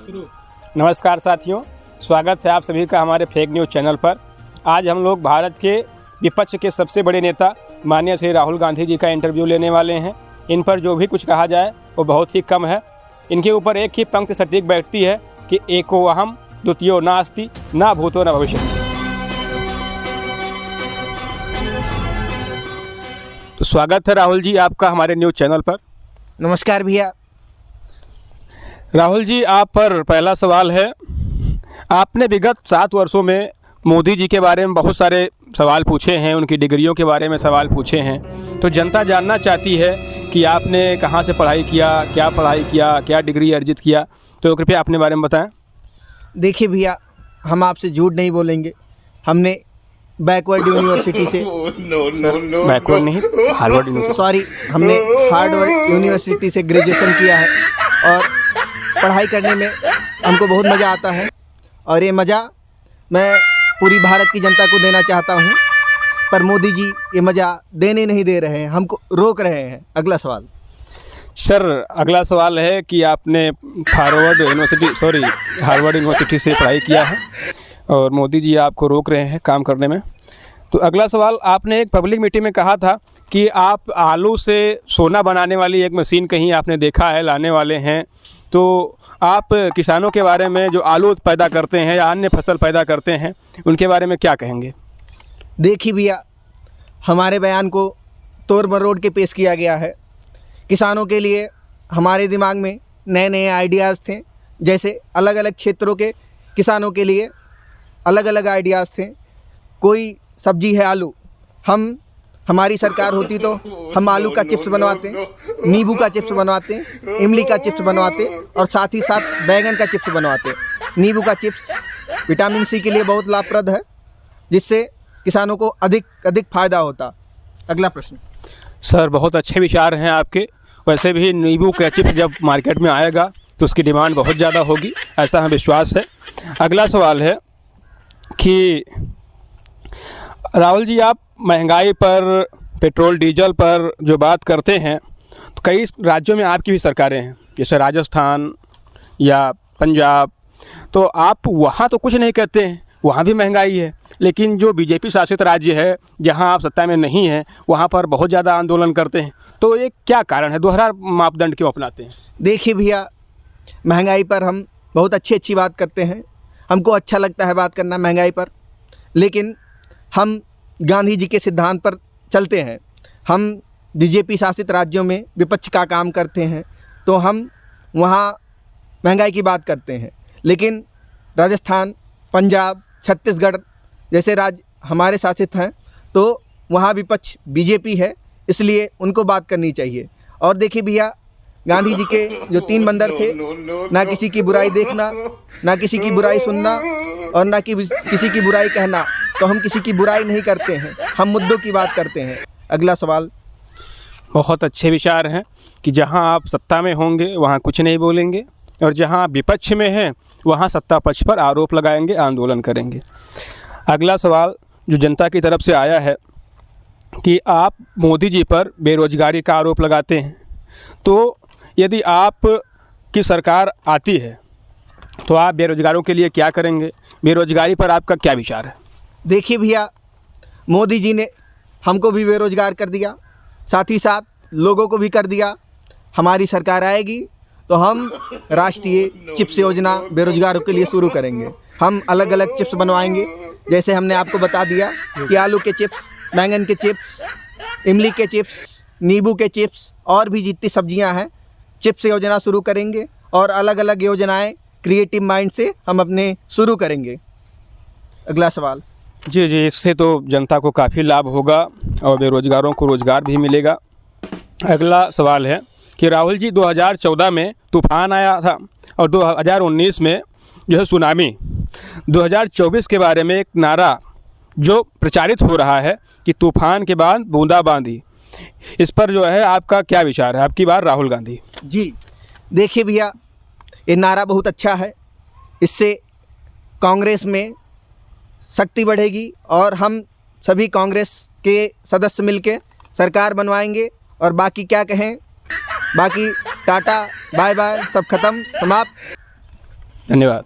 नमस्कार साथियों, स्वागत है आप सभी का हमारे फेक न्यूज़ चैनल पर। आज हम लोग भारत के विपक्ष के सबसे बड़े नेता माननीय श्री राहुल गांधी जी का इंटरव्यू लेने वाले हैं। इन पर जो भी कुछ कहा जाए वो बहुत ही कम है। इनके ऊपर एक ही पंक्ति सटीक बैठती है कि एको अहम द्वितीयो नास्ति ना भूतो न भविष्यति। तो स्वागत है राहुल जी आपका हमारे न्यूज़ चैनल पर। नमस्कार भैया। राहुल जी, आप पर पहला सवाल है, आपने विगत 7 वर्षों में मोदी जी के बारे में बहुत सारे सवाल पूछे हैं, उनकी डिग्रियों के बारे में सवाल पूछे हैं। तो जनता जानना चाहती है कि आपने कहाँ से पढ़ाई किया, क्या डिग्री अर्जित किया, तो कृपया अपने बारे में बताएं। देखिए भैया, हम आपसे झूठ नहीं बोलेंगे। हमने बैकवर्ड यूनिवर्सिटी से बैकवर्ड नहीं, हार्वर्ड यूनिवर्सिटी, सॉरी, हमने हार्वर्ड यूनिवर्सिटी से ग्रेजुएशन किया है और पढ़ाई करने में हमको बहुत मज़ा आता है और ये मज़ा मैं पूरी भारत की जनता को देना चाहता हूँ। पर मोदी जी ये मज़ा देने नहीं दे रहे हैं, हमको रोक रहे हैं। अगला सवाल सर, अगला सवाल है कि आपने हार्वर्ड यूनिवर्सिटी से पढ़ाई किया है और मोदी जी आपको रोक रहे हैं काम करने में। तो अगला सवाल, आपने एक पब्लिक मीटिंग में कहा था कि आप आलू से सोना बनाने वाली एक मशीन कहीं आपने देखा है, लाने वाले हैं। तो आप किसानों के बारे में जो आलू पैदा करते हैं या अन्य फसल पैदा करते हैं, उनके बारे में क्या कहेंगे? देखिए भैया, हमारे बयान को तोड़ मरोड़ के पेश किया गया है। किसानों के लिए हमारे दिमाग में नए नए आइडियाज़ थे, जैसे अलग अलग क्षेत्रों के किसानों के लिए अलग अलग आइडियाज़ थे। कोई सब्जी है आलू, हमारी सरकार होती तो हम आलू का चिप्स बनवाते, नींबू का चिप्स बनवाते, इमली का चिप्स बनवाते और साथ ही साथ बैंगन का चिप्स बनवाते। नींबू का चिप्स विटामिन सी के लिए बहुत लाभप्रद है, जिससे किसानों को अधिक फायदा होता। अगला प्रश्न सर, बहुत अच्छे विचार हैं आपके। वैसे भी नींबू का चिप्स जब मार्केट में आएगा तो उसकी डिमांड बहुत ज़्यादा होगी, ऐसा हमें विश्वास है। अगला सवाल है कि राहुल जी, आप महंगाई पर, पेट्रोल डीजल पर जो बात करते हैं, तो कई राज्यों में आपकी भी सरकारें हैं, जैसे राजस्थान या पंजाब। तो आप वहाँ तो कुछ नहीं कहते हैं, वहाँ भी महंगाई है, लेकिन जो बीजेपी शासित राज्य है जहाँ आप सत्ता में नहीं हैं, वहाँ पर बहुत ज़्यादा आंदोलन करते हैं। तो ये क्या कारण है, दोहरा मापदंड क्यों अपनाते हैं? देखिए भैया, महंगाई पर हम बहुत अच्छी बात करते हैं, हमको अच्छा लगता है बात करना महंगाई पर, लेकिन हम गांधी जी के सिद्धांत पर चलते हैं। हम बीजेपी शासित राज्यों में विपक्ष का काम करते हैं, तो हम वहाँ महंगाई की बात करते हैं। लेकिन राजस्थान, पंजाब, छत्तीसगढ़ जैसे राज्य हमारे शासित हैं, तो वहाँ विपक्ष बीजेपी है, इसलिए उनको बात करनी चाहिए। और देखिए भैया, गांधी जी के जो 3 बंदर थे, ना किसी की बुराई देखना, ना किसी की बुराई सुनना और ना कि किसी की बुराई कहना। तो हम किसी की बुराई नहीं करते हैं, हम मुद्दों की बात करते हैं। अगला सवाल। बहुत अच्छे विचार हैं कि जहां आप सत्ता में होंगे वहां कुछ नहीं बोलेंगे और जहां आप विपक्ष में हैं वहां सत्ता पक्ष पर आरोप लगाएंगे, आंदोलन करेंगे। अगला सवाल जो जनता की तरफ से आया है कि आप मोदी जी पर बेरोजगारी का आरोप लगाते हैं, तो यदि आप की सरकार आती है तो आप बेरोजगारों के लिए क्या करेंगे? बेरोजगारी पर आपका क्या विचार है? देखिए भैया, मोदी जी ने हमको भी बेरोजगार कर दिया, साथ ही साथ लोगों को भी कर दिया। हमारी सरकार आएगी तो हम राष्ट्रीय चिप्स योजना बेरोजगारों के लिए शुरू करेंगे। हम अलग अलग चिप्स बनवाएंगे, जैसे हमने आपको बता दिया कि आलू के चिप्स, बैंगन के चिप्स, इमली के चिप्स, नींबू के चिप्स और भी जितनी सब्जियां हैं, चिप्स योजना शुरू करेंगे और अलग अलग योजनाएं क्रिएटिव माइंड से हम अपने शुरू करेंगे। अगला सवाल। जी, इससे तो जनता को काफ़ी लाभ होगा और बेरोजगारों को रोज़गार भी मिलेगा। अगला सवाल है कि राहुल जी, 2014 में तूफ़ान आया था और 2019 में जो है सुनामी। 2024 के बारे में एक नारा जो प्रचारित हो रहा है कि तूफ़ान के बाद बूंदाबांदी, इस पर जो है आपका क्या विचार है? आपकी बार राहुल गांधी। जी देखिए भैया, ये नारा बहुत अच्छा है, इससे कांग्रेस में शक्ति बढ़ेगी और हम सभी कांग्रेस के सदस्य मिलके सरकार बनवाएंगे। और बाकी क्या कहें, बाकी टाटा बाय बाय, सब खत्म, समाप्त। धन्यवाद।